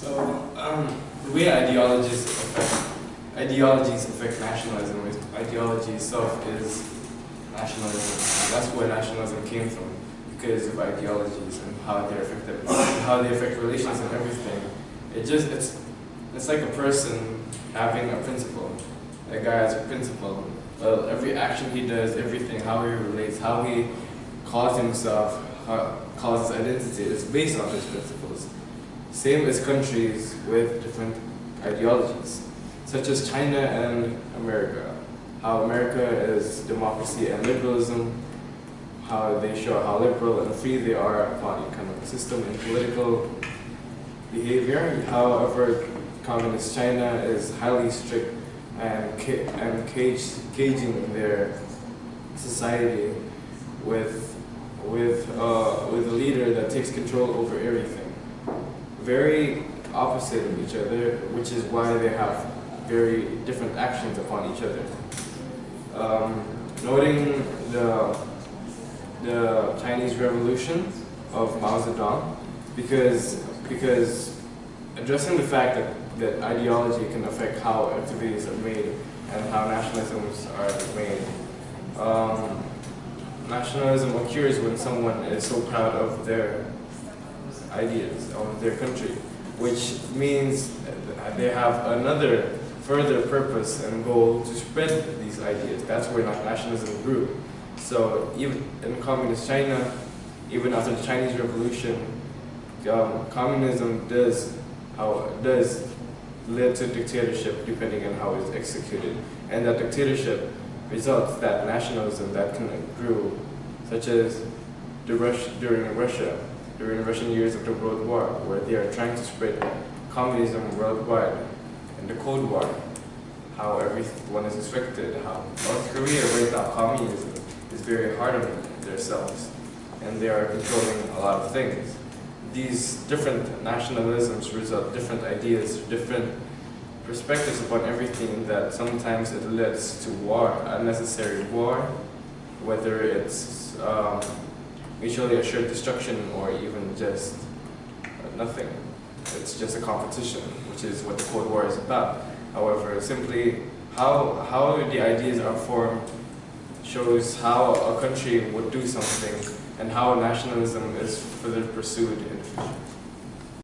The way ideologies affect nationalism is ideology itself is nationalism. That's where nationalism came from, because of ideologies and how they affect relations and everything. It's like a person having a principle. A guy has a principle. Well, every action he does, everything, how he relates, how he calls himself, calls his identity, is based on his principles. Same as countries with different ideologies, such as China and America. How America is democracy and liberalism, how they show how liberal and free they are upon economic system and political behavior. However, communist China is highly strict and caging their society with a leader that takes control over everything. Very opposite of each other, which is why they have very different actions upon each other. Noting the Chinese Revolution of Mao Zedong, because addressing the fact that ideology can affect how activities are made and how nationalisms are made. Nationalism occurs when someone is so proud of their ideas, of their country, which means they have another further purpose and goal to spread these ideas. That's where nationalism grew. So even in communist China, even after the Chinese Revolution, communism does lead to dictatorship depending on how it's executed. And that dictatorship results that nationalism that grew, such as during Russian years of the World War, where they are trying to spread communism worldwide. In the Cold War, how everyone is expected, how North Korea right now, communism is very hard on themselves, and they are controlling a lot of things. These different nationalisms result different ideas, different perspectives upon everything, that sometimes it leads to war, unnecessary war, whether it's mutually assured destruction or even just nothing. It's just a competition, which is what the Cold War is about. However, simply how the ideas are formed shows how a country would do something and how nationalism is further pursued in the future.